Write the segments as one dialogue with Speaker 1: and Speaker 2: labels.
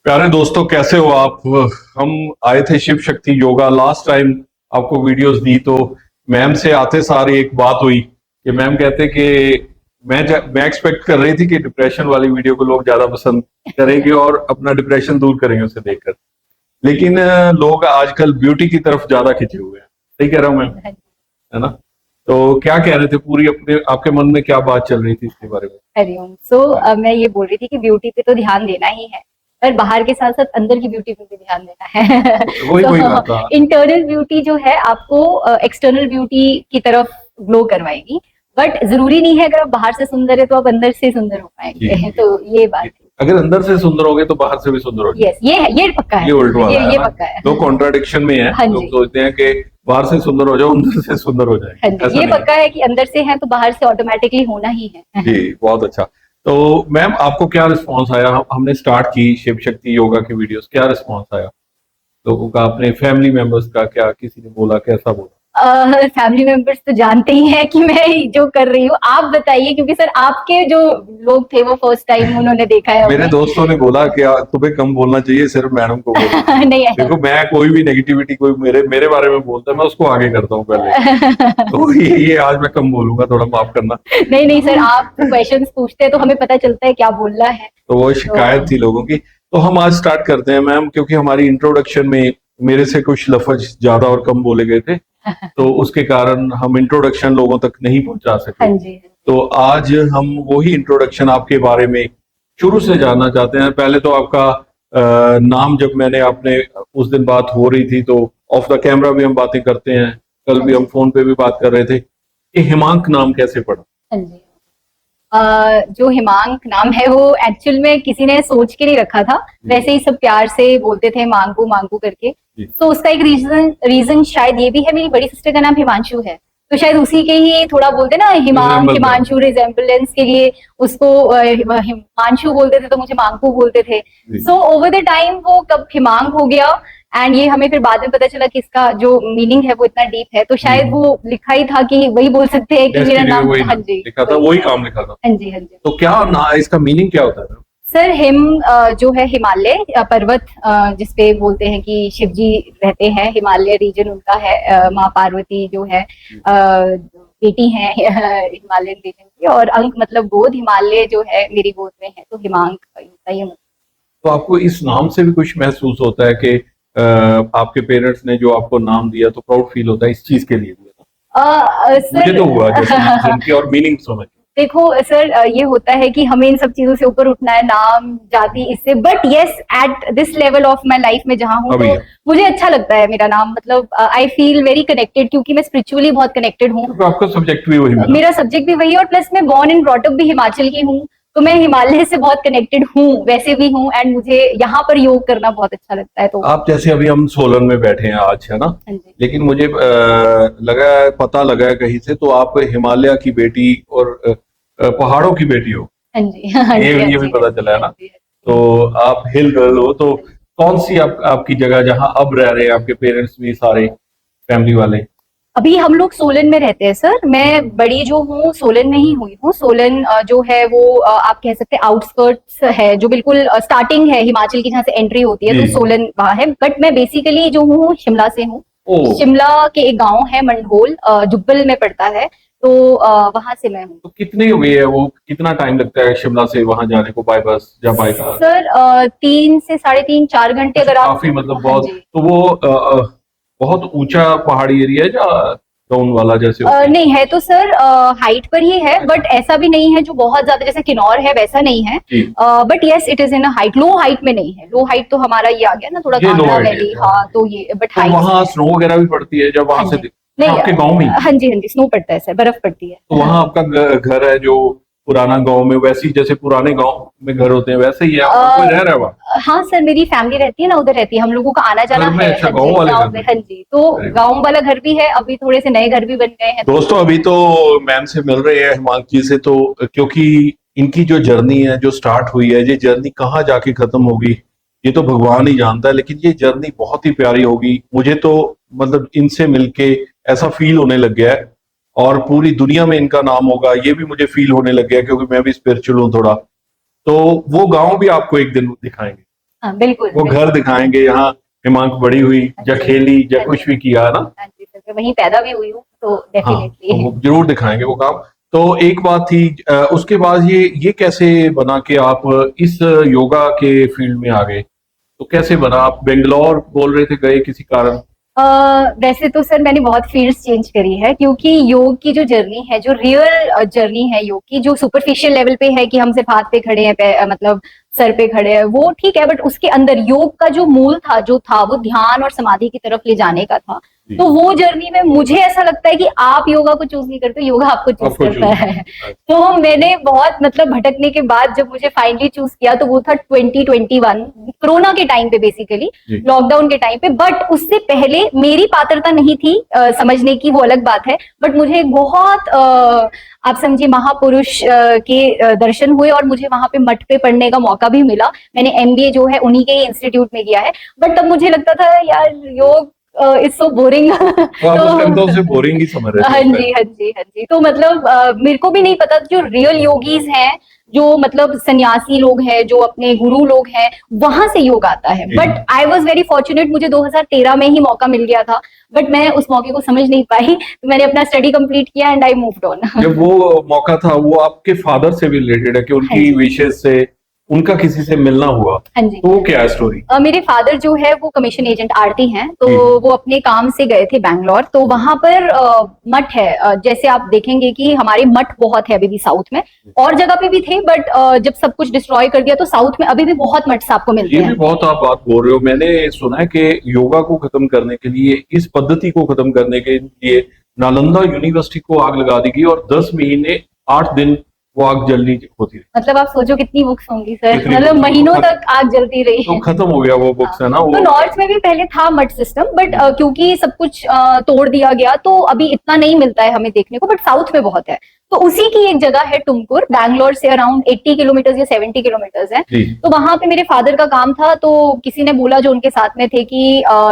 Speaker 1: प्यारे दोस्तों, कैसे हो आप। हम आए थे शिव शक्ति योगा, लास्ट टाइम आपको वीडियोस दी तो मैम से आते सार एक बात हुई कि मैम कहते कि मैं एक्सपेक्ट कर रही थी कि डिप्रेशन वाली वीडियो को लोग ज्यादा पसंद करेंगे और अपना डिप्रेशन दूर करेंगे उसे देखकर, लेकिन लोग आजकल ब्यूटी की तरफ ज्यादा खिंचे हुए हैं। सही कह रहा हूँ मैम, है ना? तो क्या कह रहे थे, पूरी अपने आपके मन में क्या बात चल रही थी इसके बारे में?
Speaker 2: हरिओम। मैं ये बोल रही थी कि ब्यूटी पे तो ध्यान देना ही है, पर बाहर के साथ साथ अंदर की ब्यूटी पे भी ध्यान देना है।
Speaker 1: वही बात था।
Speaker 2: इंटरनल ब्यूटी जो है आपको एक्सटर्नल ब्यूटी की तरफ ग्लो करवाएगी, बट जरूरी नहीं है अगर आप बाहर से सुंदर है तो आप अंदर से सुंदर हो पाएंगे। तो ये बात,
Speaker 1: अगर अंदर से सुंदर हो गए तो बाहर से भी सुंदर हो जाए।
Speaker 2: यस, ये है, ये पक्का है,
Speaker 1: ये उल्ट वाला है
Speaker 2: ये
Speaker 1: ना?
Speaker 2: पक्का है।
Speaker 1: दो कॉन्ट्राडिक्शन में है।
Speaker 2: हाँ
Speaker 1: लोग
Speaker 2: जी,
Speaker 1: सोचते हैं कि बाहर से सुंदर हो जाओ, अंदर से सुंदर हो जाए।
Speaker 2: हाँ जी,
Speaker 1: ऐसा
Speaker 2: ये
Speaker 1: नहीं
Speaker 2: पक्का है कि अंदर से है तो बाहर से ऑटोमेटिकली होना ही है।
Speaker 1: जी, बहुत अच्छा। तो मैम, आपको क्या रिस्पांस आया? हमने स्टार्ट की शिव शक्ति योगा की वीडियोस, क्या रिस्पांस आया लोगों का, अपने फैमिली मेंबर्स का? क्या किसी ने बोला, कैसा बोला?
Speaker 2: फैमिली मेंबर्स तो जानते ही हैं कि मैं जो कर रही हूँ। आप बताइए, क्योंकि सर आपके जो लोग थे वो फर्स्ट टाइम उन्होंने देखा है।
Speaker 1: मेरे दोस्तों ने बोला कि तुम्हें कम बोलना चाहिए, सिर्फ मैडम को बोलना।
Speaker 2: नहीं
Speaker 1: देखो, मैं कोई भी नेगेटिविटी कोई मेरे मेरे बारे में बोलता है, मैं उसको आगे करता हूँ पहले। तो ये आज मैं कम बोलूंगा, थोड़ा माफ करना।
Speaker 2: नहीं नहीं सर, आप क्वेश्चंस पूछते हैं तो हमें पता चलता है क्या बोलना है।
Speaker 1: तो वो शिकायत थी लोगों की। तो हम आज स्टार्ट करते हैं मैम, क्योंकि हमारी इंट्रोडक्शन में मेरे से कुछ लफ्ज ज्यादा और कम बोले गए थे, तो उसके कारण हम इंट्रोडक्शन लोगों तक नहीं पहुंचा सके।
Speaker 2: हाँ जी।
Speaker 1: तो आज हम वही इंट्रोडक्शन आपके बारे में शुरू से जानना चाहते हैं। पहले तो आपका नाम, जब मैंने आपने उस दिन बात हो रही थी तो ऑफ द कैमरा भी हम बातें करते हैं, कल भी हम फोन पे भी बात कर रहे थे कि हिमांक नाम कैसे पड़ा?
Speaker 2: हाँ जी। जो हिमांक नाम है वो एक्चुअल में किसी ने सोच के नहीं रखा था, वैसे ही सब प्यार से बोलते थे मांगू मांगू करके। तो उसका एक रीजन शायद ये भी है, मेरी बड़ी सिस्टर का नाम हिमांशु है, तो शायद उसी के ही थोड़ा बोलते ना हिमांक हिमांशु रिजेम्बलेंस के लिए उसको हिमांशु बोलते थे तो मुझे मांगू बोलते थे। सो ओवर द टाइम वो कब हिमांक हो गया, एंड ये हमें फिर बाद में पता चला कि इसका जो मीनिंग है वो इतना डीप है, तो शायद वो लिखा ही था कि वही बोल सकते हैं कि मेरा नाम। हाँ जी,
Speaker 1: लिखा था, वही काम लिखा था।
Speaker 2: हाँ जी, हाँ जी।
Speaker 1: तो क्या इसका मीनिंग क्या होता है
Speaker 2: सर? हिम जो है हिमालय पर्वत, जिसपे बोलते हैं कि शिव जी रहते हैं, हिमालय रीजन उनका है। माँ पार्वती जो है बेटी है हिमालयन रीजन की, और अंक मतलब गोद, हिमालय जो है मेरी गोद में है, तो हिमांक का ये मतलब।
Speaker 1: तो आपको इस नाम से भी कुछ महसूस होता है कि आपके पेरेंट्स ने जो आपको नाम दिया तो प्राउड फील होता है इस चीज के लिए दिया? मुझे तो हुआ जैसे नाम सुन के और मीनिंग समझ।
Speaker 2: देखो सर, ये होता है कि हमें इन सब चीजों से ऊपर उठना है, नाम जाति इससे, but yes, at this level of my life में जहाँ हूँ तो मुझे अच्छा लगता है मेरा नाम। मतलब आई फील वेरी कनेक्टेड, क्योंकि मैं स्पिरिचुअली बहुत कनेक्टेड हूँ।
Speaker 1: तो आपका सब्जेक्ट भी वही मिला? मेरा
Speaker 2: सब्जेक्ट भी वही, और प्लस मैं बॉर्न एंड ब्रॉट अप भी हिमाचल की हूँ, तो मैं हिमालय से बहुत कनेक्टेड हूँ, वैसे भी हूँ, एंड मुझे यहाँ पर योग करना बहुत अच्छा लगता है। तो
Speaker 1: आप जैसे अभी हम सोलन में बैठे हैं आज, है ना? लेकिन मुझे पता लगा कहीं से तो आप हिमालय की बेटी और पहाड़ों की बेटी हो।
Speaker 2: हाँ जी,
Speaker 1: ये भी पता चला है ना? तो आप हिल गर्ल हो। तो कौन सी आपकी जगह जहाँ अब रह रहे हैं आपके पेरेंट्स भी सारे फैमिली वाले?
Speaker 2: अभी हम लोग सोलन में रहते हैं सर। मैं बड़ी जो हूँ सोलन में ही हुई हूँ। सोलन जो है वो आप कह सकते हैं आउटस्कर्ट्स है, जो बिल्कुल स्टार्टिंग है हिमाचल की, जहाँ से एंट्री होती है, तो सोलन वहाँ है। बट मैं बेसिकली जो हूँ शिमला से हूँ। शिमला के एक गांव है मंढोल, जुब्बल में पड़ता है, तो वहां से मैं हूँ।
Speaker 1: तो कितने हुए है वो, कितना टाइम लगता है शिमला से वहां जाने को, बाय बस या बाय कार?
Speaker 2: सर 3 से 3.5 4 घंटे अगर आप।
Speaker 1: काफी, मतलब बहुत। तो वो बहुत ऊंचा पहाड़ी एरिया है या डाउन वाला जैसे?
Speaker 2: नहीं है तो सर हाइट पर ही है, बट ऐसा भी नहीं है जो बहुत ज्यादा जैसे किन्नौर है वैसा नहीं है। But yes, it is in height. Low height में नहीं है। लो हाइट तो हमारा ये आ गया ना, थोड़ा कांगड़ा वैली। हाँ, तो ये बट हाइट।
Speaker 1: वहाँ स्नो वगैरह भी पड़ती है जब वहां से?
Speaker 2: नहीं,
Speaker 1: आपके गाँव में?
Speaker 2: हाँ जी, हाँ जी, स्नो पड़ता है सर, बर्फ पड़ती है।
Speaker 1: तो वहाँ आपका घर है जो पुराना गांव में, वैसी जैसे पुराने गांव में घर होते हैं वैसे ही है? कोई रह रहा है वहाँ?
Speaker 2: हाँ सर, मेरी फैमिली रहती है ना, उधर रहती है, हम लोगों का आना जाना है।
Speaker 1: अच्छा, गाँव वाले घर में?
Speaker 2: हाँ जी, तो गाँव वाला घर भी है, अभी थोड़े से नए घर भी बन गए हैं।
Speaker 1: दोस्तों, अभी तो मैम से मिल रहे हैं हिमांक जी से, तो क्योंकि इनकी जो जर्नी है, जो स्टार्ट हुई है, ये जर्नी कहाँ जाके खत्म होगी ये तो भगवान ही जानता है, लेकिन ये जर्नी बहुत ही प्यारी होगी। मुझे तो मतलब इनसे मिलके ऐसा फील होने लग गया है, और पूरी दुनिया में इनका नाम होगा ये भी मुझे फील होने लग गया, क्योंकि मैं भी स्पिरिचुअल हूँ थोड़ा। तो वो गांव भी आपको एक दिन दिखाएंगे।
Speaker 2: हाँ बिल्कुल
Speaker 1: वो
Speaker 2: बिल्कुल।
Speaker 1: घर दिखाएंगे, यहाँ हिमांक बड़ी हुई या खेली या कुछ भी किया ना।
Speaker 2: हाँ जी सर, मैं वहीं पैदा भी हुई हूँ तो
Speaker 1: हाँ, तो
Speaker 2: डेफिनेटली।
Speaker 1: वो जरूर दिखाएंगे वो काम। तो एक बात थी, उसके बाद ये कैसे बना कि आप इस योगा के फील्ड में आ गए? तो कैसे बना? आप बेंगलोर बोल रहे थे गए किसी कारण?
Speaker 2: वैसे तो सर मैंने बहुत फील्ड्स चेंज करी है, क्योंकि योग की जो जर्नी है, जो रियल जर्नी है योग की, जो सुपरफिशियल लेवल पे है कि हम सिर्फ हाथ पे खड़े हैं, मतलब सर पे खड़े हैं, वो ठीक है, बट उसके अंदर योग का जो मूल था, जो था वो ध्यान और समाधि की तरफ ले जाने का था।
Speaker 1: जी।
Speaker 2: तो वो जर्नी में मुझे ऐसा लगता है कि आप योगा को चूज नहीं करते, योगा आपको चूज
Speaker 1: आपको
Speaker 2: करता
Speaker 1: choose
Speaker 2: है। तो मैंने बहुत मतलब भटकने के बाद जब मुझे फाइनली चूज किया तो वो था 2021 कोरोना के टाइम पे, बेसिकली
Speaker 1: जी।
Speaker 2: लॉकडाउन के टाइम पे। बट उससे पहले मेरी पात्रता नहीं थी समझने की, वो अलग बात है। बट मुझे एक बहुत आप समझिए महापुरुष के दर्शन हुए और मुझे वहां पे मठ पे पढ़ने का मौका भी मिला। मैंने एमबीए जो है उन्हीं के इंस्टीट्यूट में किया है। बट तब मुझे लगता था यार योग इट्स सो बोरिंग।
Speaker 1: तो आप उस टाइम तो उसे बोरिंग ही समझ रहे थे
Speaker 2: हाँ
Speaker 1: उस
Speaker 2: जी
Speaker 1: time।
Speaker 2: हाँ जी हाँ जी। तो मतलब मेरे को भी नहीं पता जो रियल योगीज हैं, जो मतलब सन्यासी लोग हैं, जो अपने गुरु लोग हैं, वहां से योग आता है।
Speaker 1: जी।
Speaker 2: But I was very fortunate, मुझे 2013 में ही मौका मिल गया था। बट मैं उस मौके को समझ नहीं पाई, तो मैंने अपना स्टडी कंप्लीट किया एंड आई मूव्ड ऑन।
Speaker 1: जब वो मौका था वो आपके फादर से भी रिलेटेड है कि
Speaker 2: हाँ
Speaker 1: उनकी
Speaker 2: जी।
Speaker 1: विशेष से उनका किसी से मिलना हुआ?
Speaker 2: हाँ जी।
Speaker 1: तो वो क्या है स्टोरी?
Speaker 2: मेरे फादर जो है वो कमीशन एजेंट आरती हैं, तो
Speaker 1: जी।
Speaker 2: वो अपने काम से गए थे बैंगलोर। तो वहां पर मठ है, जैसे आप देखेंगे कि हमारे मठ बहुत है अभी भी साउथ में, और जगह पे भी थे। बट जब सब कुछ डिस्ट्रॉय कर दिया तो साउथ में अभी भी बहुत मठ आपको मिलते
Speaker 1: ये भी
Speaker 2: हैं।
Speaker 1: बहुत आप बात बोल रहे हो। मैंने सुना है कि योगा को खत्म करने के लिए, इस पद्धति को खत्म करने के लिए नालंदा यूनिवर्सिटी को आग लगा दी गई और 10 महीने 8 दिन वो आग जलनी होती रही।
Speaker 2: मतलब आप सोचो कितनी बुक्स होंगी सर,
Speaker 1: कितनी
Speaker 2: मतलब
Speaker 1: books?
Speaker 2: महीनों
Speaker 1: तो
Speaker 2: तक आग जलती रही
Speaker 1: तो
Speaker 2: है।
Speaker 1: खत्म हो गया वो बुक्स है ना
Speaker 2: तो
Speaker 1: वो।
Speaker 2: नॉर्थ में भी पहले था मठ सिस्टम, बट क्योंकि सब कुछ तोड़ दिया गया तो अभी इतना नहीं मिलता है हमें देखने को। बट साउथ में बहुत है। तो उसी की एक जगह है टुमकुर, बैंगलोर से अराउंड 80 किलोमीटर या 70 किलोमीटर है।
Speaker 1: जी।
Speaker 2: तो वहां पे मेरे फादर का काम था, तो किसी ने बोला जो उनके साथ में थे कि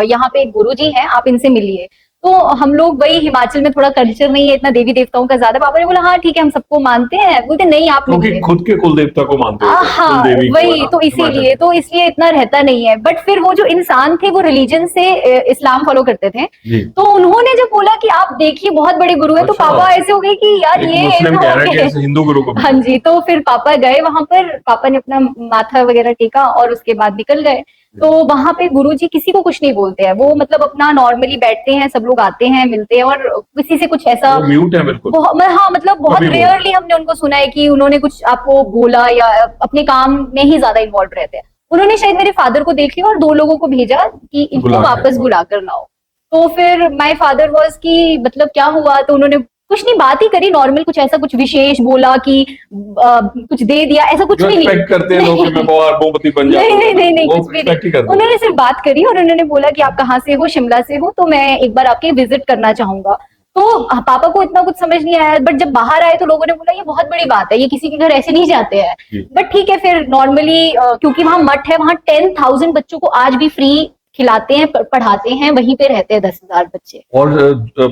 Speaker 2: यहाँ पे एक गुरुजी हैं, आप इनसे मिलिए। तो हम लोग वही, हिमाचल में थोड़ा कल्चर नहीं है इतना देवी देवताओं का ज्यादा। पापा ने बोला हाँ ठीक है, हम सबको मानते हैं। बोलते नहीं, आप
Speaker 1: क्योंकि
Speaker 2: मिलिए।
Speaker 1: खुद के कुल देवता को मानते हो,
Speaker 2: हाँ
Speaker 1: कुल देवी को, है
Speaker 2: वही
Speaker 1: ना,
Speaker 2: तो,
Speaker 1: हिमाचल
Speaker 2: इसीलिए
Speaker 1: में।
Speaker 2: तो इसलिए इतना रहता नहीं है। बट फिर वो जो इंसान थे वो रिलीजन से इस्लाम फॉलो करते थे।
Speaker 1: जी।
Speaker 2: तो उन्होंने जब बोला कि आप देखिए बहुत बड़े गुरु है, तो
Speaker 1: अच्छा।
Speaker 2: पापा ऐसे हो गए कि यार
Speaker 1: एक
Speaker 2: ये
Speaker 1: मुस्लिम कह रहा है कि
Speaker 2: हो
Speaker 1: ऐसे हिंदू गुरु को
Speaker 2: हाँ जी। तो फिर पापा गए वहां पर, पापा ने अपना माथा वगैरह टेका और उसके बाद निकल गए। तो वहां पे गुरुजी किसी को कुछ नहीं बोलते हैं, वो मतलब अपना नॉर्मली बैठते हैं, सब लोग आते हैं, मिलते हैं, और किसी से कुछ ऐसा
Speaker 1: वो म्यूट है बिल्कुल।
Speaker 2: हाँ मतलब बहुत
Speaker 1: कभी बोल-
Speaker 2: रेयरली हमने उनको सुना है कि उन्होंने कुछ आपको बोला, या अपने काम में ही ज्यादा इन्वॉल्व रहते हैं। उन्होंने शायद मेरे फादर को देख लिया और 2 लोगों को भेजा कि इनको
Speaker 1: बुला के
Speaker 2: वापस
Speaker 1: लाओ।
Speaker 2: बुला कर लाओ। तो फिर माय फादर वाज कि मतलब क्या हुआ, तो उन्होंने कुछ नहीं, बात ही करी नॉर्मल, कुछ ऐसा कुछ विशेष बोला कि कुछ दे दिया, ऐसा कुछ
Speaker 1: जो
Speaker 2: भी नहीं।
Speaker 1: एक्सपेक्ट करते हैं लोग कि मैं मोमबत्ती बन जाऊं,
Speaker 2: नहीं नहीं नहीं नहीं,
Speaker 1: वो
Speaker 2: कुछ भी
Speaker 1: एक्सपेक्ट ही
Speaker 2: नहीं।
Speaker 1: करते हैं।
Speaker 2: उन्होंने सिर्फ बात करी और उन्होंने बोला कि आप कहाँ से हो, शिमला से हो, तो मैं एक बार आपके विजिट करना चाहूंगा। तो पापा को इतना कुछ समझ नहीं आया। बट जब बाहर आए तो लोगों ने बोला ये बहुत बड़ी बात है, ये किसी के घर ऐसे नहीं जाते हैं।
Speaker 1: जी।
Speaker 2: बट ठीक है, फिर नॉर्मली क्योंकि वहां मठ है, वहां 10,000 बच्चों को आज भी फ्री खिलाते हैं, पढ़ाते हैं, वहीं पे रहते हैं 10,000 बच्चे।
Speaker 1: और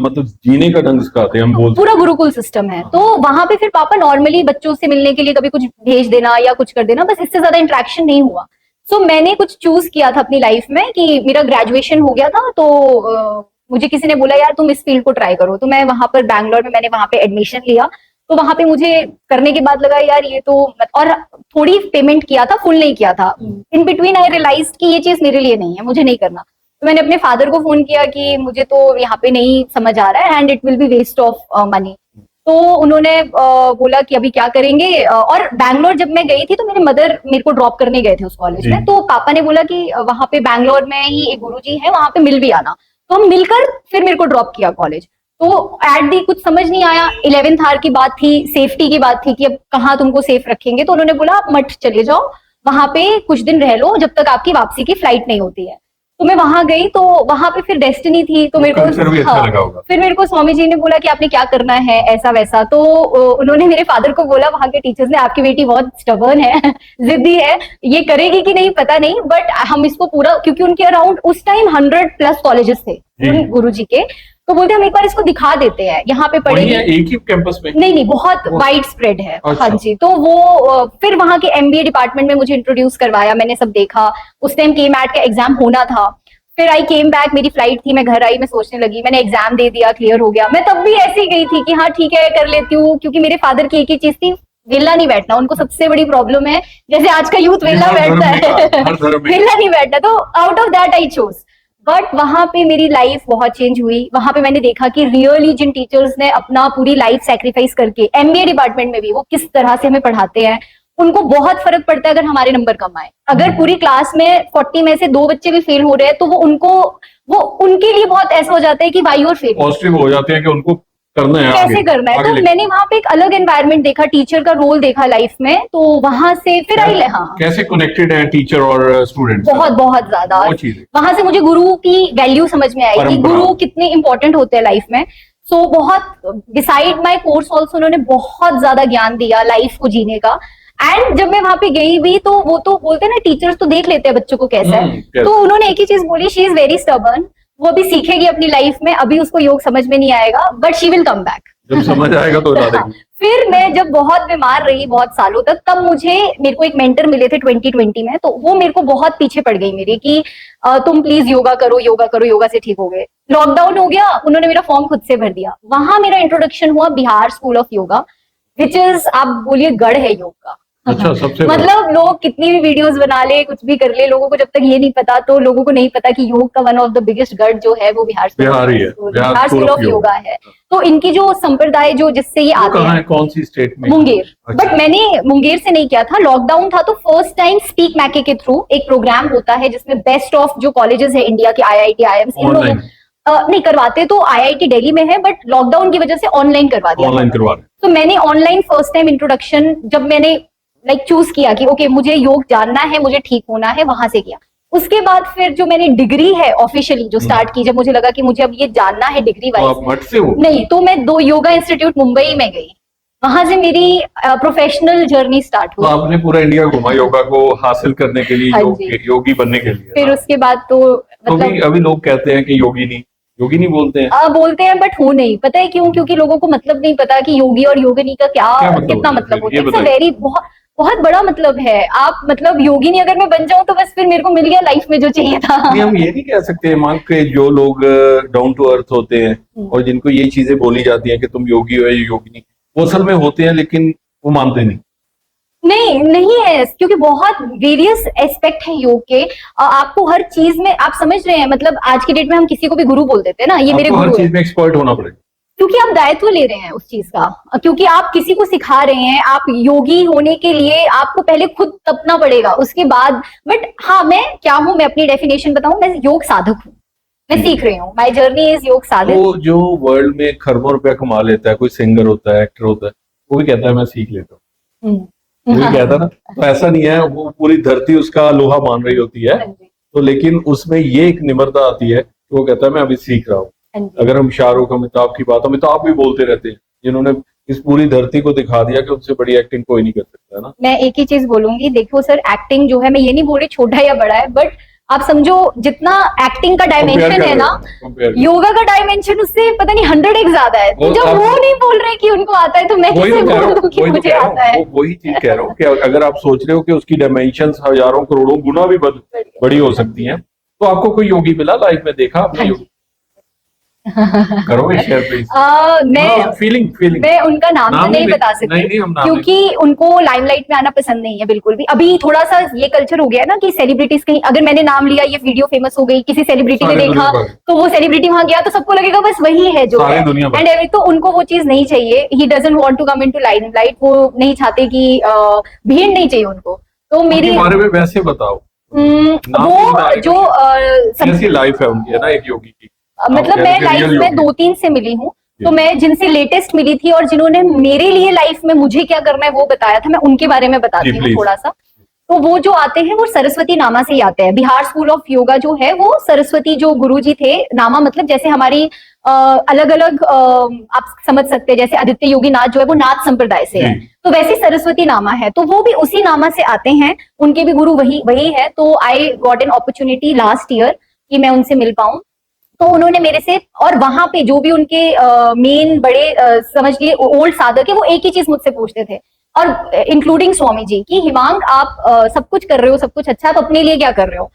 Speaker 1: मतलब जीने का ढंग सिखाते हैं, हम बोल
Speaker 2: पूरा गुरुकुल सिस्टम है। तो वहां पे फिर पापा नॉर्मली बच्चों से मिलने के लिए कभी कुछ भेज देना या कुछ कर देना, बस इससे ज्यादा इंटरेक्शन नहीं हुआ। सो मैंने कुछ चूज किया था अपनी लाइफ में कि मेरा ग्रेजुएशन हो गया था, तो मुझे किसी ने बोला यार तुम इस फील्ड को ट्राई करो। तो मैं वहां पर बैंगलोर में मैंने वहां पे एडमिशन लिया। तो वहां पे मुझे करने के बाद लगा यार ये तो, और थोड़ी पेमेंट किया था, फुल नहीं किया था। इन बिटवीन आई रियलाइज कि ये चीज मेरे लिए नहीं है, मुझे नहीं करना। तो मैंने अपने फादर को फोन किया कि मुझे तो यहाँ पे नहीं समझ आ रहा है and it will be waste of money. तो उन्होंने बोला कि अभी क्या करेंगे। और बैंगलोर जब मैं गई थी तो मेरे मदर मेरे को ड्रॉप करने गए थे उस कॉलेज में। तो पापा ने बोला कि वहां पे बैंगलोर में ही एक गुरुजी है, वहां पे मिल भी आना। तो हम मिलकर फिर मेरे को ड्रॉप किया कॉलेज। तो एट दी कुछ समझ नहीं आया, 11th आवर की बात थी, सेफ्टी की बात थी कि अब कहाँ तुमको सेफ रखेंगे। तो उन्होंने बोला आप मठ चले जाओ, वहां पे कुछ दिन रह लो जब तक आपकी वापसी की फ्लाइट नहीं होती है। तो मैं वहां गई, तो वहां पे फिर डेस्टिनी थी। तो मेरे
Speaker 1: कल्चर भी
Speaker 2: को
Speaker 1: अच्छा लगा होगा।
Speaker 2: फिर मेरे को स्वामी जी ने बोला कि आपने क्या करना है, ऐसा वैसा। तो उन्होंने मेरे फादर को बोला, वहां के टीचर्स ने, आपकी बेटी बहुत स्टबर्न है, जिद्दी है, ये करेगी कि नहीं पता नहीं, बट हम इसको पूरा, क्योंकि उनके अराउंड उस टाइम 100+ कॉलेजेस थे उन गुरु जी के। तो बोलते हम एक बार इसको दिखा देते हैं, यहाँ पे
Speaker 1: वही
Speaker 2: पढ़ेंगे।
Speaker 1: है, एक ही कैंपस में?
Speaker 2: नहीं, बहुत वाइड स्प्रेड है।
Speaker 1: अच्छा।
Speaker 2: हाँ जी, तो वो फिर वहां के MBA डिपार्टमेंट में मुझे इंट्रोड्यूस करवाया, मैंने सब देखा। उस टाइम KMAT का एग्जाम होना था। फिर आई केम बैक, मेरी फ्लाइट थी, मैं घर आई, मैं सोचने लगी, मैंने एग्जाम दे दिया, क्लियर हो गया। मैं तब भी ऐसे ही गई थी कि हाँ ठीक है कर लेती हूँ, क्योंकि मेरे फादर की एक ही चीज थी, वेला नहीं बैठना। उनको सबसे बड़ी प्रॉब्लम है, जैसे आज का यूथ वेला
Speaker 1: हर धर्म
Speaker 2: बैठता
Speaker 1: में
Speaker 2: है,
Speaker 1: का, हर धर्म में।
Speaker 2: वेला नहीं बैठना। तो out of that I chose. But वहां पे मेरी लाइफ बहुत चेंज हुई। वहां पे मैंने देखा कि रियली जिन टीचर्स ने अपना पूरी लाइफ सैक्रिफाइस करके, MBA डिपार्टमेंट में भी वो किस तरह से हमें पढ़ाते हैं, उनको बहुत फर्क पड़ता है अगर हमारे नंबर कम आए। अगर पूरी क्लास में 40 में से 2 बच्चे भी फेल हो रहे हैं, तो वो उनके लिए बहुत ऐसा हो जाता है कि भाई और फेल
Speaker 1: पॉजिटिव हो जाते हैं कि उनको करना है,
Speaker 2: कैसे
Speaker 1: आगे,
Speaker 2: करना है।
Speaker 1: आगे
Speaker 2: तो
Speaker 1: लेके।
Speaker 2: मैंने वहां पे एक अलग एनवायरनमेंट देखा, टीचर का रोल देखा लाइफ में, तो वहां से फिर आई। हाँ,
Speaker 1: कैसे कनेक्टेड है टीचर और स्टूडेंट?
Speaker 2: बहुत बहुत ज्यादा।
Speaker 1: वो चीज है।
Speaker 2: वहां से मुझे गुरु की वैल्यू समझ में आई कि
Speaker 1: परंपरा।
Speaker 2: गुरु कितने इंपॉर्टेंट होते हैं लाइफ में। सो बहुत डिसाइड माय कोर्स ऑल्सो, उन्होंने बहुत ज्यादा ज्ञान दिया लाइफ को जीने का। एंड जब मैं वहां पे गई भी, तो वो तो बोलते हैं ना, टीचर्स तो देख लेते हैं बच्चों को कैसा है।
Speaker 1: कैसे?
Speaker 2: तो उन्होंने एक ही चीज बोली, शी इज वेरी स्टबर्न। वो अभी सीखेगी अपनी लाइफ में, अभी उसको योग समझ में नहीं आएगा, but she will come back.
Speaker 1: जब समझ आएगा तो बता देंगे।
Speaker 2: फिर मैं जब बहुत बीमार रही बहुत सालों तक, तब मेरे को एक मेंटर मिले थे 2020 में, तो वो मेरे को बहुत पीछे पड़ गई मेरी कि तुम प्लीज योगा करो, योगा करो, योगा से ठीक हो गए। लॉकडाउन हो गया, उन्होंने मेरा फॉर्म खुद से भर दिया। वहां मेरा इंट्रोडक्शन हुआ Bihar school of yoga, which is, आप बोलिए, गढ़ है योग का।
Speaker 1: अच्छा, सबसे बड़ा।
Speaker 2: मतलब लोग कितनी भी वीडियोस बना ले, कुछ भी कर ले, लोगों को जब तक ये नहीं पता, तो लोगों को नहीं पता कि योग का वन ऑफ द बिगेस्ट गढ़ जो है वो बिहार
Speaker 1: बिहार ही है,
Speaker 2: बिहार स्कूल ऑफ योगा है। तो इनकी जो संप्रदाय जो जिससे ये
Speaker 1: वो
Speaker 2: आते
Speaker 1: कहाँ
Speaker 2: हैं,
Speaker 1: है, कौन सी स्टेट में?
Speaker 2: मुंगेर।
Speaker 1: अच्छा।
Speaker 2: बट मैंने मुंगेर से नहीं किया था, लॉकडाउन था, तो फर्स्ट टाइम स्पीक मैके के थ्रू एक प्रोग्राम होता है जिसमें बेस्ट ऑफ जो कॉलेजेस है इंडिया के, IIT, IIMs, इन लोगों
Speaker 1: ऑनलाइन?
Speaker 2: नहीं करवाते तो IIT दिल्ली में है, बट लॉकडाउन की वजह से ऑनलाइन करवा दिया।
Speaker 1: ऑनलाइन करवा रहे।
Speaker 2: तो मैंने ऑनलाइन फर्स्ट टाइम इंट्रोडक्शन, जब मैंने चूज किया कि ओके मुझे योग जानना है, मुझे ठीक होना है, वहां से किया। उसके बाद फिर जो मैंने डिग्री है ऑफिशियली जो स्टार्ट की, जब मुझे लगा कि मुझे अब ये जानना है डिग्री
Speaker 1: तो आप
Speaker 2: वाइज,
Speaker 1: मठ से हो?
Speaker 2: नहीं, तो मैं 2 योगा इंस्टीट्यूट मुंबई में गई, वहां से मेरी प्रोफेशनल जर्नी स्टार्ट
Speaker 1: तो
Speaker 2: हुई।
Speaker 1: आपने पूरा इंडिया घुमा योगा को हासिल करने के लिए,
Speaker 2: हाँ
Speaker 1: योग
Speaker 2: जी।
Speaker 1: योगी बनने के लिए।
Speaker 2: फिर उसके बाद तो
Speaker 1: तो भी
Speaker 2: मतलब
Speaker 1: अभी लोग कहते हैं कि योगी नहीं बोलते हैं।
Speaker 2: बोलते हैं, बट हूँ नहीं। पता है क्यों? क्योंकि लोगों को मतलब नहीं पता कि योगी और योगिनी का क्या
Speaker 1: मतलब
Speaker 2: कितना
Speaker 1: होता है?
Speaker 2: मतलब होता
Speaker 1: ये
Speaker 2: है। इट्स अ
Speaker 1: बताइए।
Speaker 2: वेरी बहुत बहुत बड़ा मतलब है। आप मतलब योगिनी अगर मैं बन जाऊं तो बस फिर मेरे को मिल गया लाइफ में जो चाहिए था।
Speaker 1: नहीं, हम ये नहीं कह सकते मान के, जो लोग डाउन टू अर्थ होते हैं और जिनको ये चीजें बोली जाती हैं कि तुम योगी हो या योगिनी, वो असल में होते हैं, लेकिन वो मानते नहीं।
Speaker 2: नहीं है, क्योंकि बहुत वेरियस एस्पेक्ट है योग के। आपको हर चीज में, आप समझ रहे हैं, मतलब आज की डेट में हम किसी को भी गुरु बोल देते हैं ना, ये मेरे
Speaker 1: आपको हर
Speaker 2: गुरु है,
Speaker 1: चीज में एक्सपर्ट होना पड़ेगा।
Speaker 2: क्योंकि आप दायित्व ले रहे हैं उस चीज का, क्योंकि आप किसी को सिखा रहे हैं। आप योगी होने के लिए आपको पहले खुद तपना पड़ेगा, उसके बाद। बट हाँ, मैं क्या हूँ, मैं अपनी डेफिनेशन बताऊं, मैं योग साधक हूँ, मैं सीख रही हूँ। माई जर्नी इज योग साधक।
Speaker 1: तो जो वर्ल्ड में खरबों रुपया कमा लेता है, कोई सिंगर होता है, एक्टर होता है, वो भी कहता है मैं सीख लेता हूँ, वो भी कहता है ना। तो ऐसा नहीं है, वो पूरी धरती उसका लोहा मान रही होती है, तो लेकिन उसमें ये एक निम्रता आती है कि वो कहता है मैं अभी सीख रहा हूँ। अगर हम शाहरुख, अमिताभ की बात, अमिताभ भी बोलते रहते हैं, जिन्होंने इस पूरी धरती को दिखा दिया कि उनसे बड़ी एक्टिंग कोई नहीं कर सकता, है ना।
Speaker 2: मैं एक ही चीज बोलूंगी, देखो सर, एक्टिंग जो है, मैं ये नहीं बोल रही छोटा या बड़ा है, बट आप समझो जितना एक्टिंग का डायमेंशन है ना, योगा का डायमेंशन उससे पता नहीं 100x ज्यादा है। तो जब वो नहीं बोल रहे कि उनको आता है, तो मैं कैसे बोल दूं कि मुझे आता है?
Speaker 1: वही चीज कह रहा हूँ कि अगर आप सोच रहे हो कि उसकी डायमेंशंस हजारों करोड़ों गुना भी बड़ी हो सकती हैं, तो आपको कोई योगी मिला लाइफ में, देखा आपने योगी? करोगे शेयर प्लीज?
Speaker 2: मैं
Speaker 1: फीलिंग
Speaker 2: मैं उनका नाम तो नहीं बता सकती,
Speaker 1: नहीं, हम नाम
Speaker 2: क्योंकि उनको लाइमलाइट में आना पसंद नहीं है बिल्कुल भी। अभी थोड़ा सा ये कल्चर हो गया है ना कि सेलिब्रिटीज कहीं, अगर मैंने नाम लिया, ये वीडियो फेमस हो गई, किसी सेलिब्रिटी ने देखा, तो वो सेलिब्रिटी वहां गया, तो सबको लगेगा बस वही है जो है। एंड तो उनको वो चीज नहीं चाहिए। He doesn't want to come into limelight. वो नहीं चाहते कि भीड़ नहीं चाहिए उनको। तो मेरी
Speaker 1: बारे में वैसे बताओ,
Speaker 2: वो जो
Speaker 1: कैसी लाइफ है उनकी, है ना, एक योगी की।
Speaker 2: मतलब मैं लाइफ में 2-3 से मिली हूँ, तो मैं जिनसे लेटेस्ट मिली थी और जिन्होंने मेरे लिए लाइफ में मुझे क्या करना है वो बताया था, मैं उनके बारे में बताती हूँ थोड़ा सा। तो वो जो आते हैं वो सरस्वती नामा से ही आते हैं। बिहार स्कूल ऑफ योगा जो है वो सरस्वती जो गुरुजी थे, नामा मतलब जैसे हमारी अलग अलग आप समझ सकते हैं, जैसे आदित्य योगी नाथ जो है वो नाथ संप्रदाय से है, तो वैसे सरस्वती नामा है, तो वो भी उसी नामा से आते हैं। उनके भी गुरु वही है। तो I got an opportunity last year कि मैं उनसे मिल पाऊं। तो उन्होंने मेरे से, और वहां पे जो भी उनके मेन बड़े समझ लिए ओल्ड साधक है, वो एक ही चीज मुझसे पूछते थे, और इंक्लूडिंग स्वामी जी, कि हिमांग आप सब कुछ कर रहे हो, सब कुछ अच्छा है, तो अपने लिए क्या कर रहे हो?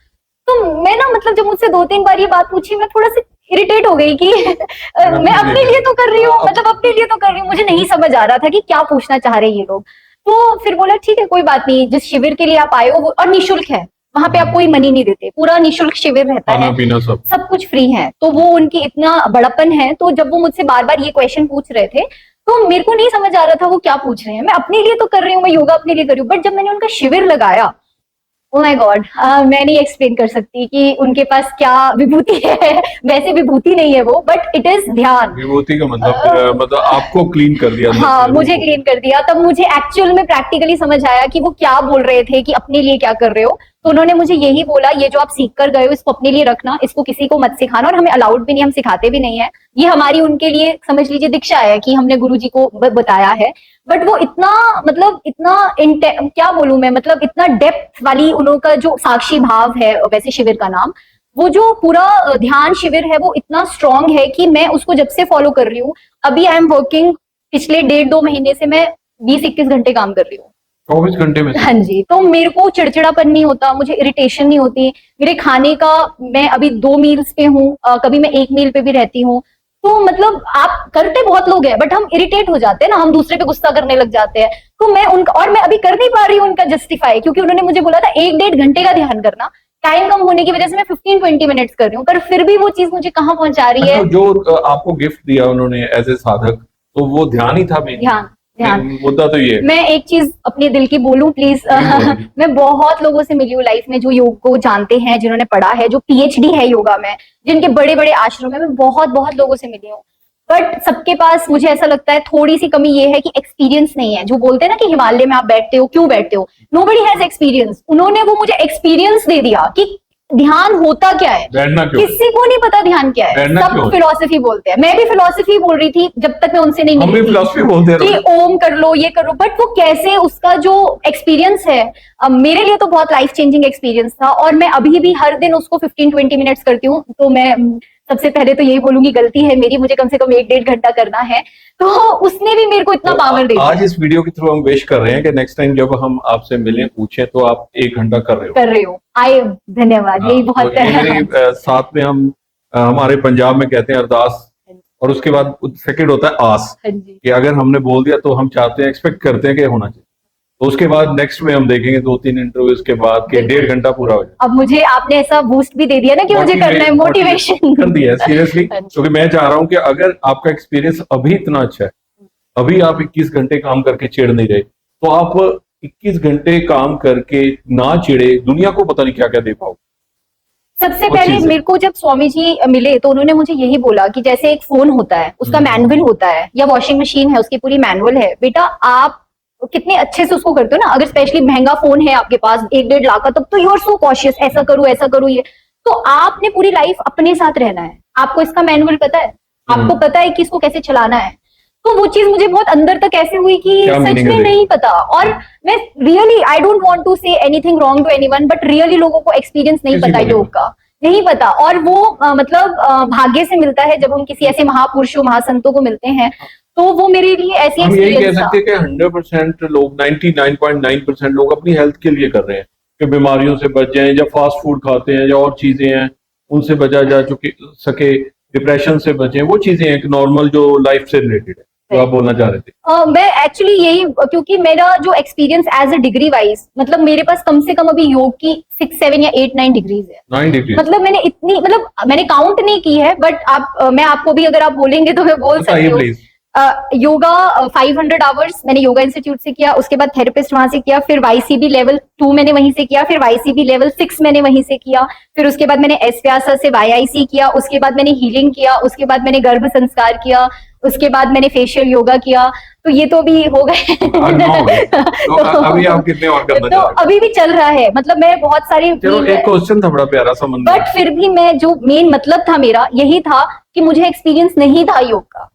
Speaker 2: तो मैं ना, मतलब जब मुझसे 2-3 बार ये बात पूछी, मैं थोड़ा सी इरिटेट हो गई कि मैं अपने लिए तो कर रही हूँ, मतलब अपने लिए तो कर रही हूँ, मुझे नहीं समझ आ रहा था कि क्या पूछना चाह रहे हैं ये लोग। तो फिर बोला ठीक है कोई बात नहीं, जिस शिविर के लिए आप आए हो और निःशुल्क है, वहां पे आप कोई मनी नहीं देते, पूरा निःशुल्क शिविर रहता
Speaker 1: खाना
Speaker 2: है,
Speaker 1: पीना सब
Speaker 2: सब कुछ फ्री है। तो वो उनकी इतना बड़प्पन है, तो जब वो मुझसे बार बार ये क्वेश्चन पूछ रहे थे, तो मेरे को नहीं समझ आ रहा था वो क्या पूछ रहे हैं। मैं अपने लिए तो कर रही हूँ, मैं योगा अपने लिए कर रही हूँ, बट जब मैंने उनका शिविर लगाया, ओ माय गॉड, मैं नहीं एक्सप्लेन कर सकती कि उनके पास क्या विभूति है। वैसे विभूति नहीं है वो, बट इट इज ध्यान।
Speaker 1: विभूति का मतलब आपको क्लीन कर दिया अंदर
Speaker 2: हाँ,
Speaker 1: से
Speaker 2: मुझे
Speaker 1: रूह को।
Speaker 2: क्लीन कर दिया। तब मुझे एक्चुअल में प्रैक्टिकली समझ आया कि वो क्या बोल रहे थे, कि अपने लिए क्या कर रहे हो। तो उन्होंने मुझे यही बोला, ये जो आप सीख कर गए हो इसको अपने लिए रखना, इसको किसी को मत सिखाना, और हमें अलाउड भी नहीं, हम सिखाते भी नहीं है। ये हमारी उनके लिए समझ लीजिए दीक्षा है कि हमने गुरुजी को बताया है। बट वो इतना, मतलब इतना क्या बोलूं मैं, मतलब इतना डेप्थ वाली उनका जो साक्षी भाव है, वैसे शिविर का नाम, वो जो पूरा ध्यान शिविर है, वो इतना स्ट्रांग है कि मैं उसको जब से फॉलो कर रही हूँ, अभी आई एम वर्किंग, पिछले 1.5-2 महीने से मैं 20-21 घंटे काम कर रही हूँ।
Speaker 1: 24 घंटे में से?
Speaker 2: हाँ जी, तो मेरे को चिड़चिड़ापन नहीं होता, मुझे इरिटेशन नहीं होती। मेरे खाने का, मैं अभी 2 मील्स पे हूँ, कभी मैं 1 मील पे भी रहती हूँ। तो मतलब आप करते बहुत लोग हैं, बट हम इरिटेट हो जाते हैं ना, हम दूसरे पे गुस्सा करने लग जाते हैं। तो मैं उनका, और मैं अभी कर नहीं पा रही हूँ उनका जस्टिफाई, क्योंकि उन्होंने मुझे बोला था 1-1.5 घंटे का ध्यान करना। टाइम कम होने की वजह से मैं 15-20 मिनट्स कर रही हूँ, पर फिर भी वो चीज मुझे कहाँ पहुंचा रही है।
Speaker 1: अच्छा, जो आपको गिफ्ट दिया उन्होंने एज ए साधक, तो वो ध्यान ही था मेन?
Speaker 2: ध्यान, ध्यान।
Speaker 1: मुद्दा तो ये है।
Speaker 2: मैं एक चीज अपने दिल की बोलूं प्लीज।
Speaker 1: बोलिए।
Speaker 2: मैं बहुत लोगों से मिली हूँ लाइफ में, जो योग को जानते हैं, जिन्होंने पढ़ा है, जो पीएचडी है योगा में, जिनके बड़े बड़े आश्रम है, मैं बहुत बहुत लोगों से मिली हूँ। बट सबके पास मुझे ऐसा लगता है थोड़ी सी कमी ये है कि एक्सपीरियंस नहीं है। जो बोलते हैं ना कि हिमालय में आप बैठते हो, क्यों बैठते हो? Nobody has experience. उन्होंने वो मुझे एक्सपीरियंस दे दिया कि ध्यान होता क्या है।
Speaker 1: बैठना क्यों?
Speaker 2: किसी को नहीं पता ध्यान क्या है,
Speaker 1: बैठना
Speaker 2: सब
Speaker 1: क्यों?
Speaker 2: फिलोसफी बोलते हैं। मैं भी फिलोसफी बोल रही थी जब तक मैं उनसे नहीं
Speaker 1: हम भी
Speaker 2: मिली थी,
Speaker 1: फिलॉसफी बोलते
Speaker 2: कि
Speaker 1: रहो।
Speaker 2: ओम कर लो, ये करो, बट वो कैसे, उसका जो एक्सपीरियंस है, मेरे लिए तो बहुत लाइफ चेंजिंग एक्सपीरियंस था। और मैं अभी भी हर दिन उसको 15-20 मिनट्स करती हूँ। तो मैं सबसे पहले तो यही बोलूंगी, गलती है मेरी, मुझे कम से कम 1-1.5 घंटा करना है। तो उसने भी मेरे को इतना
Speaker 1: तो
Speaker 2: पावर दे दिया।
Speaker 1: आज इस वीडियो के थ्रू हम विश कर रहे हैं कि नेक्स्ट टाइम जब हम आपसे मिलें, पूछें, तो आप 1 घंटा कर रहे हो।
Speaker 2: कर रही हूँ, आए, धन्यवाद, यही
Speaker 1: हाँ,
Speaker 2: बहुत
Speaker 1: तो ये मेरी साथ में हम हमारे पंजाब में कहते हैं अरदास, और उसके बाद सेकंड होता है आस,
Speaker 2: हाँ जी।
Speaker 1: कि अगर हमने बोल दिया तो हम चाहते हैं, एक्सपेक्ट करते हैं कि होना चाहिए। तो उसके बाद नेक्स्ट में हम देखेंगे 2-3 इंटरव्यूज के बाद कि 1.5 घंटा पूरा हो जाए।
Speaker 2: अब मुझे आपने ऐसा बूस्ट भी दे दिया ना कि मुझे करना है, मोटिवेशन
Speaker 1: कर दिया है सीरियसली,
Speaker 2: हाँ जी।
Speaker 1: क्योंकि मैं चाह रहा हूं कि अगर आपका एक्सपीरियंस अभी इतना अच्छा है, अभी आप 21 घंटे काम करके चिढ़ नहीं रहे, तो आप 21 घंटे काम करके ना चिढ़े, दुनिया को पता नहीं क्या क्या दे पाओगे।
Speaker 2: सबसे
Speaker 1: वो
Speaker 2: पहले
Speaker 1: चीज़ है।
Speaker 2: मेरे को जब स्वामी जी मिले, तो उन्होंने मुझे यही बोला कि जैसे एक फोन होता है, उसका मैनुअल होता है, या वॉशिंग मशीन है, उसकी पूरी मैनुअल है। बेटा आप कितने अच्छे से उसको करते हो ना, अगर स्पेशली महंगा फोन है आपके पास 1-1.5 लाख का, तब तो यू आर सो कॉशियस, ऐसा करूँ ये। तो आपने पूरी लाइफ अपने साथ रहना है, आपको इसका मैनुअल पता है, आपको पता है कि इसको कैसे चलाना है। तो वो चीज मुझे बहुत अंदर तक ऐसे हुई कि
Speaker 1: क्या
Speaker 2: सच
Speaker 1: meaning है
Speaker 2: में
Speaker 1: देखो।
Speaker 2: नहीं पता। और मैं really, I don't want to say anything wrong to anyone, but really लोगों को एक्सपीरियंस नहीं
Speaker 1: किसी
Speaker 2: पता
Speaker 1: को नहीं
Speaker 2: योग का, नहीं पता। और वो मतलब भाग्य से मिलता है जब हम किसी ऐसे महापुरुषों, महासंतों को मिलते हैं। तो वो मेरे लिए ऐसी
Speaker 1: हम यही कह
Speaker 2: एक्सपीरियंस था।
Speaker 1: सकते हैं कि 100% लोग, 99.9% लोग अपनी हेल्थ के लिए कर रहे हैं, कि बीमारियों से बच जाएं, या फास्ट फूड खाते हैं, या और चीजें हैं उनसे बचा जा चुके सके, डिप्रेशन से बचें, वो चीजें हैं नॉर्मल जो लाइफ से रिलेटेड है, जो आप बोलना चाह रहे थे।
Speaker 2: मैं एक्चुअली यही, क्योंकि मेरा जो experience as a degree wise, मतलब मेरे पास कम से कम अभी योग की 6-7 या 8-9 डिग्रीज है।
Speaker 1: 9 डिग्री
Speaker 2: मतलब मैंने इतनी, मतलब मैंने काउंट नहीं की है, बट आप मैं आपको भी अगर आप बोलेंगे तो मैं बोल सकती
Speaker 1: बताइए
Speaker 2: हूँ।
Speaker 1: प्लीज।
Speaker 2: योगा 500 आवर्स मैंने योगा इंस्टीट्यूट से किया, उसके बाद थेरेपिस्ट वहां से किया, फिर YCB लेवल 2 मैंने वहीं से किया, फिर YCB लेवल 6 मैंने वहीं से किया, फिर उसके बाद मैंने एस व्यासा से YIC किया, उसके बाद मैंने हीलिंग किया, उसके बाद मैंने गर्भ संस्कार किया, उसके बाद मैंने फेशियल योगा किया। तो ये तो भी हो गए।
Speaker 1: तो अभी आप कितने और करना
Speaker 2: तो
Speaker 1: चाह रहे
Speaker 2: अभी भी चल रहा है, मतलब मैं बहुत सारी,
Speaker 1: हैं? चलो, एक क्वेश्चन था बड़ा प्यारा सा मन में।
Speaker 2: बट फिर भी मैं, जो मेन मतलब था मेरा यही था कि मुझे एक्सपीरियंस नहीं था योग का।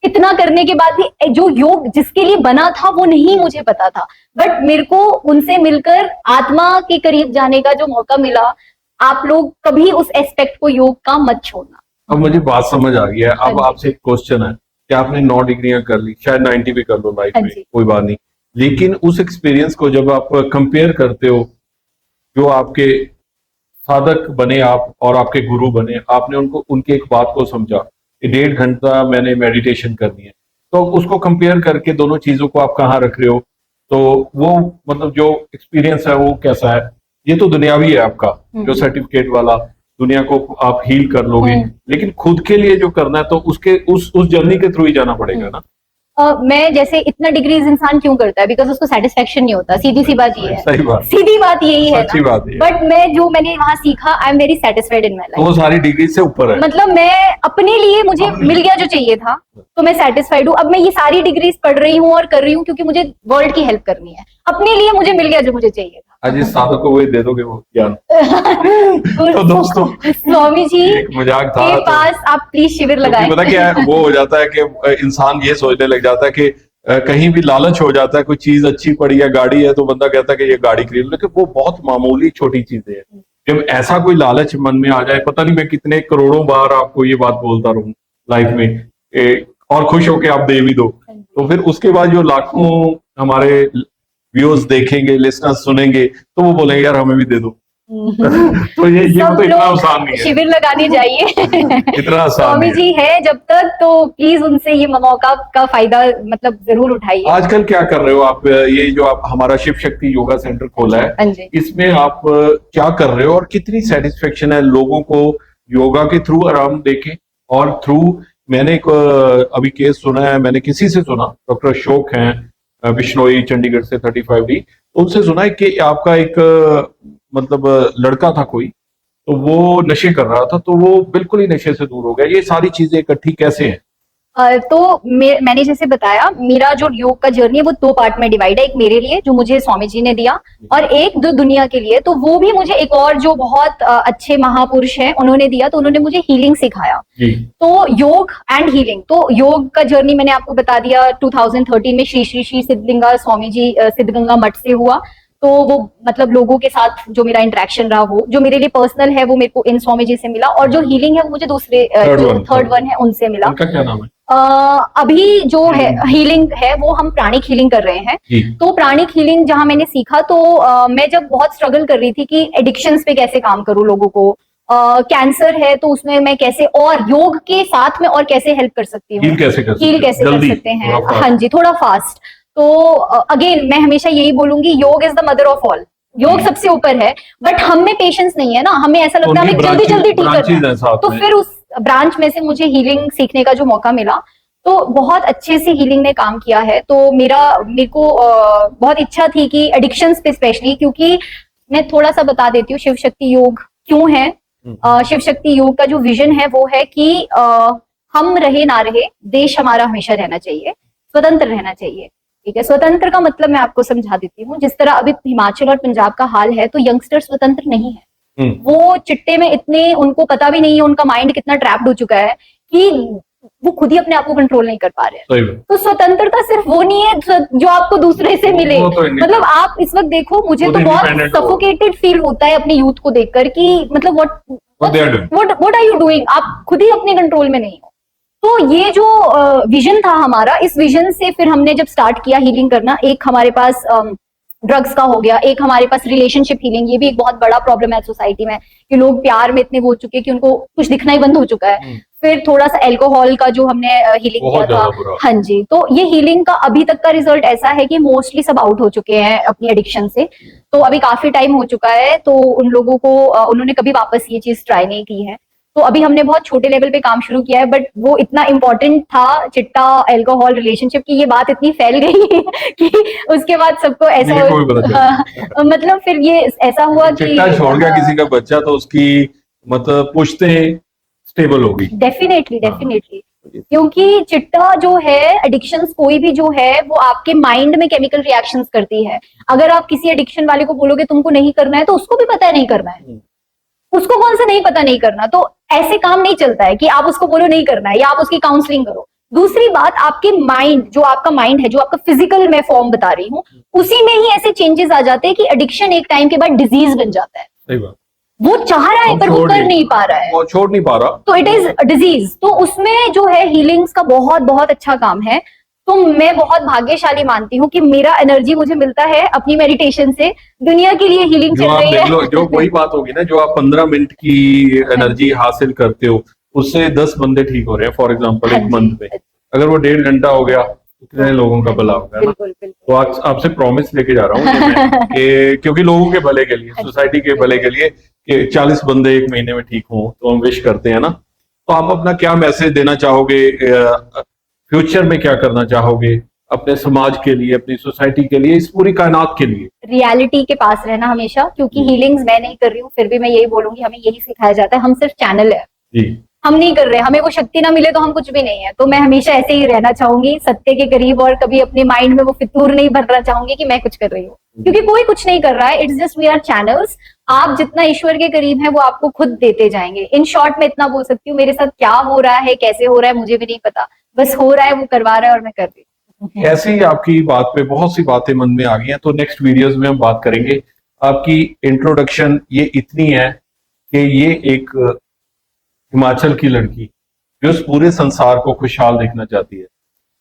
Speaker 2: इतना करने के बाद भी जो योग जिसके लिए बना था वो नहीं मुझे पता था, बट मेरे को उनसे मिलकर आत्मा के करीब जाने का जो मौका मिला, आप लोग कभी उस एस्पेक्ट को योग का मत छोड़ना।
Speaker 1: अब मुझे बात समझ आ गई है।
Speaker 2: हाँ
Speaker 1: अब
Speaker 2: जी।
Speaker 1: आपसे एक क्वेश्चन है कि आपने 9 डिग्रियां कर ली, शायद 90 भी कर लो लाइफ
Speaker 2: हाँ
Speaker 1: में,
Speaker 2: जी।
Speaker 1: कोई बात नहीं, लेकिन उस एक्सपीरियंस को जब आप कंपेयर करते हो, जो आपके साधक बने आप और आपके गुरु बने, आपने उनको उनकी एक बात को समझा कि 1.5 घंटा मैंने मेडिटेशन करनी है, तो उसको कंपेयर करके दोनों चीजों को आप कहाँ रख रहे हो, तो वो मतलब जो एक्सपीरियंस है वो कैसा है? ये तो दुनियावी है आपका, जो सर्टिफिकेट वाला, दुनिया को आप हील कर लोगे, लेकिन खुद के लिए जो करना है तो उसके उस जर्नी के थ्रू ही जाना पड़ेगा ना।
Speaker 2: मैं जैसे इतना डिग्रीज इंसान क्यों करता है? बिकॉज उसको सेटिस्फेक्शन नहीं होता, सीधी सी बात ये है।
Speaker 1: सही बात,
Speaker 2: सीधी बात यही है
Speaker 1: सच्ची
Speaker 2: ना।
Speaker 1: बात है।
Speaker 2: बट मैंने वहां सीखा, I am very satisfied in my
Speaker 1: तो वो सारी डिग्री से ऊपर है।
Speaker 2: मतलब मैं अपने लिए, मुझे
Speaker 1: अपने
Speaker 2: मिल गया जो चाहिए था, तो मैं सेटिस्फाइड हूँ। अब मैं ये सारी डिग्रीज पढ़ रही हूँ और कर रही हूँ क्योंकि मुझे वर्ल्ड की हेल्प करनी है। अपने लिए मुझे मिल गया जो मुझे चाहिए था।
Speaker 1: आज इस साधक को वही दे दोगे वो ज्ञान। तो दोस्तों,
Speaker 2: स्वामी जी
Speaker 1: एक मजाक था
Speaker 2: के
Speaker 1: तो,
Speaker 2: पास आप प्लीज शिविर
Speaker 1: क्योंकि
Speaker 2: लगाएं।
Speaker 1: पता क्या है, वो हो जाता है कि इंसान ये सोचने लग जाता है कि कहीं भी लालच हो जाता है, कोई चीज अच्छी पड़ी है, गाड़ी है, तो बंदा कहता है कि ये गाड़ी खरीद लो, लेकिन वो बहुत मामूली छोटी चीजें हैं। जब ऐसा कोई लालच मन में आ जाए, पता नहीं मैं कितने करोड़ों बार आपको ये बात बोलता रहूं लाइफ में, और खुश होके आप दे भी दो, तो फिर उसके बाद जो लाखों हमारे व्यूअर्स देखेंगे, लिसनर्स सुनेंगे, तो वो बोलेंगे यार हमें भी दे दो। तो ये
Speaker 2: सब
Speaker 1: तो इतना
Speaker 2: लोग
Speaker 1: आसान नहीं है,
Speaker 2: शिविर लगाने जाइए।
Speaker 1: इतना आसान
Speaker 2: स्वामी
Speaker 1: नहीं है।
Speaker 2: जी है जब तक, तो प्लीज उनसे ये मौका का फायदा मतलब जरूर उठाइए।
Speaker 1: आजकल क्या कर रहे हो आप? ये जो आप हमारा शिव शक्ति योगा सेंटर खोला
Speaker 2: हाँ
Speaker 1: है,
Speaker 2: जी।
Speaker 1: इसमें आप क्या कर रहे हो और कितनी सेटिस्फेक्शन है लोगों को योगा के थ्रू आराम देके, और थ्रू मैंने एक अभी केस सुना है, मैंने किसी से सुना, डॉक्टर अशोक हैं बिश्नोई चंडीगढ़ से 35D, उनसे सुना है कि आपका एक मतलब लड़का था कोई, तो वो नशे कर रहा था, तो वो बिल्कुल ही नशे से दूर हो गया। ये सारी चीजें इकट्ठी कैसे हैं?
Speaker 2: तो मैंने जैसे बताया, मेरा जो योग का जर्नी है वो 2 पार्ट में डिवाइड है। एक मेरे लिए जो मुझे स्वामी जी ने दिया, और एक जो दुनिया के लिए, तो वो भी मुझे एक और जो बहुत अच्छे महापुरुष हैं उन्होंने दिया, तो उन्होंने मुझे हीलिंग सिखाया। तो योग एंड हीलिंग, तो योग का जर्नी मैंने आपको बता दिया 2013 में श्री श्री श्री सिद्धलिंगा स्वामी जी सिद्धगंगा मठ से हुआ। तो वो मतलब लोगों के साथ जो मेरा इंटरेक्शन रहा, वो जो मेरे लिए पर्सनल है वो मेरे को इन स्वामी जी से मिला, और जो हीलिंग है वो मुझे दूसरे थर्ड वन है उनसे मिला।
Speaker 1: उनका क्या नाम है?
Speaker 2: अभी जो है हीलिंग है वो हम प्राणिक हीलिंग कर रहे हैं। तो प्राणिक हीलिंग जहां मैंने सीखा, तो मैं जब बहुत स्ट्रगल कर रही थी कि एडिक्शंस पे कैसे काम करूं लोगों को, कैंसर है तो उसमें मैं कैसे, और योग के साथ में और कैसे हेल्प कर सकती हूँ, हील कैसे कर सकते हैं, हाँ जी, थोड़ा फास्ट। तो अगेन मैं हमेशा यही बोलूंगी, योग is the mother of all, योग सबसे ऊपर है, बट हम में पेशेंस नहीं है ना, हमें ऐसा लगता है हमें जल्दी जल्दी ठीक करना है। तो फिर उस ब्रांच में से मुझे हीलिंग सीखने का जो मौका मिला, तो बहुत अच्छे से हीलिंग ने काम किया है। तो मेरे को बहुत इच्छा थी कि एडिक्शंस पे स्पेशली, क्योंकि मैं थोड़ा सा बता देती हूँ शिव शक्ति योग क्यों है। शिव शक्ति योग का जो विजन है वो है कि हम रहे ना रहे, देश हमारा हमेशा रहना चाहिए, स्वतंत्र रहना चाहिए। ठीक है, स्वतंत्र का मतलब मैं आपको समझा देती हूँ। जिस तरह अभी हिमाचल और पंजाब का हाल है, तो यंगस्टर स्वतंत्र नहीं है, वो चिट्टे में इतने, उनको पता भी नहीं है, उनका माइंड कितना ट्रैप्ड हो चुका है कि वो खुद ही अपने आप को कंट्रोल नहीं कर पा रहे हैं। तो स्वतंत्रता सिर्फ वो नहीं है जो आपको दूसरे से मिले, मतलब आप इस वक्त देखो, मुझे तो बहुत सफोकेटेड फील होता है अपने यूथ को देखकर कि मतलब व्हाट आर यू डूइंग, आप खुद ही अपने कंट्रोल में नहीं हो। तो ये जो विजन था हमारा, इस विजन से फिर हमने जब स्टार्ट किया हीलिंग करना, एक हमारे पास ड्रग्स का हो गया, एक हमारे पास रिलेशनशिप हीलिंग, ये भी एक बहुत बड़ा प्रॉब्लम है सोसाइटी में कि लोग प्यार में इतने हो चुके कि उनको कुछ दिखना ही बंद हो चुका है। फिर थोड़ा सा अल्कोहल का जो हमने हीलिंग किया था, हाँ जी, तो ये हीलिंग का अभी तक का रिजल्ट ऐसा है कि मोस्टली सब आउट हो चुके हैं अपनी एडिक्शन से। तो अभी काफी टाइम हो चुका है, तो उन लोगों को उन्होंने कभी वापस ये चीज ट्राई नहीं की है। तो अभी हमने बहुत छोटे लेवल पे काम शुरू किया है, बट वो इतना इम्पोर्टेंट था चिट्टा, अल्कोहल, रिलेशनशिप की, ये बात इतनी फैल गई कि उसके बाद सबको ऐसा मतलब फिर ये ऐसा हुआ कि
Speaker 1: चिट्टा छोड़ गया किसी का बच्चा, तो उसकी मतलब पुश्तें स्टेबल होगी।
Speaker 2: डेफिनेटली क्योंकि चिट्टा जो है, एडिक्शंस कोई भी जो है, वो आपके माइंड में केमिकल रिएक्शंस करती है। अगर आप किसी एडिक्शन वाले को बोलोगे तुमको नहीं करना है, तो उसको भी पता है नहीं करना है, उसको कौन सा नहीं पता नहीं करना। तो ऐसे काम नहीं चलता है कि आप उसको बोलो नहीं करना है या आप उसकी काउंसलिंग करो। दूसरी बात, आपके माइंड, जो आपका माइंड है, जो आपका फिजिकल मैं फॉर्म बता रही हूँ, उसी में ही ऐसे चेंजेस आ जाते हैं कि एडिक्शन एक टाइम के बाद डिजीज बन जाता है।
Speaker 1: सही बात।
Speaker 2: वो चाह रहा है
Speaker 1: हम
Speaker 2: पर वो
Speaker 1: छोड़
Speaker 2: कर नहीं पा रहा है,
Speaker 1: वो छोड़ नहीं पा रहा।
Speaker 2: तो इट इज डिजीज। तो उसमें जो है हीलिंग्स का बहुत बहुत अच्छा काम है। तो मैं बहुत भाग्यशाली मानती हूँ कि मेरा एनर्जी मुझे मिलता है अपनी मेडिटेशन से, दुनिया के लिए हीलिंग
Speaker 1: जो
Speaker 2: चल
Speaker 1: आप
Speaker 2: रही
Speaker 1: देख लो,
Speaker 2: है।
Speaker 1: जो वही बात होगी ना, जो आप 15 मिनट की एनर्जी हासिल करते हो, उससे 10 बंदे ठीक हो रहे हैं फॉर एग्जांपल
Speaker 2: हाँ
Speaker 1: एक
Speaker 2: जी,
Speaker 1: मंथ में। अगर वो 1.5 घंटा हो गया तो कितने लोगों का भला होगा, है ना?
Speaker 2: बिल्कुल बिल्कुल।
Speaker 1: तो आज आपसे प्रॉमिस लेके जा रहा हूँ ये मैं कि क्योंकि लोगों के भले के लिए, सोसाइटी के भले के लिए, कि 40 बंदे एक महीने में ठीक हों, तो हम विश करते हैं ना। तो आप अपना क्या मैसेज देना चाहोगे, फ्यूचर में क्या करना चाहोगे अपने समाज के लिए, अपनी सोसाइटी के लिए, इस पूरी कायनात के लिए?
Speaker 2: रियलिटी के पास रहना हमेशा, क्योंकि
Speaker 1: जी।
Speaker 2: हीलिंग्स मैं नहीं कर रही हूँ, फिर भी मैं यही बोलूंगी, हमें यही सिखाया जाता है, हम सिर्फ चैनल है,
Speaker 1: जी
Speaker 2: हम नहीं कर रहे, हमें वो शक्ति ना मिले तो हम कुछ भी नहीं है। तो मैं हमेशा ऐसे ही रहना चाहूंगी सत्य के करीब, और कभी अपने माइंड में वो फितूर नहीं भरना चाहूंगी कि मैं कुछ कर रही हूँ, क्योंकि कोई कुछ नहीं कर रहा है। It's just we are channels. आप जितना ईश्वर के करीब है वो आपको खुद देते जाएंगे। इन शॉर्ट मैं इतना बोल सकती हूँ, मेरे साथ क्या हो रहा है, कैसे हो रहा है, मुझे भी नहीं पता, बस हो रहा है, वो करवा रहा है और मैं कर रही हूँ।
Speaker 1: ऐसे ही आपकी बात पे बहुत सी बातें मन में आ गई हैं, तो नेक्स्ट वीडियोस में हम बात करेंगे। आपकी इंट्रोडक्शन ये इतनी है कि ये एक हिमाचल की लड़की जो इस पूरे संसार को खुशहाल देखना चाहती है।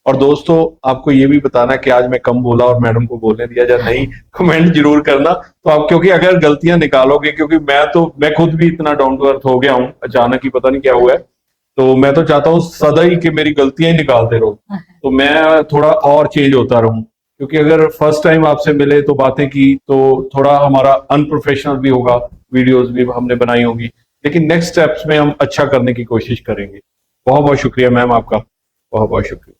Speaker 1: और दोस्तों, आपको ये भी बताना है कि आज मैं कम बोला और मैडम को बोलने दिया या नहीं, कमेंट जरूर करना। तो आप, क्योंकि अगर गलतियां निकालोगे, क्योंकि मैं खुद भी इतना डाउन टू अर्थ हो गया हूं, अचानक ही पता नहीं क्या हुआ है, तो मैं तो चाहता हूँ सदा ही कि मेरी गलतियां ही निकालते रहो, तो मैं थोड़ा और चेंज होता रहूं। क्योंकि अगर फर्स्ट टाइम आपसे मिले तो बातें की, तो थोड़ा हमारा अनप्रोफेशनल भी होगा, वीडियोस भी हमने बनाई होगी, लेकिन नेक्स्ट स्टेप्स में हम अच्छा करने की कोशिश करेंगे। बहुत बहुत शुक्रिया मैम आपका, बहुत बहुत शुक्रिया।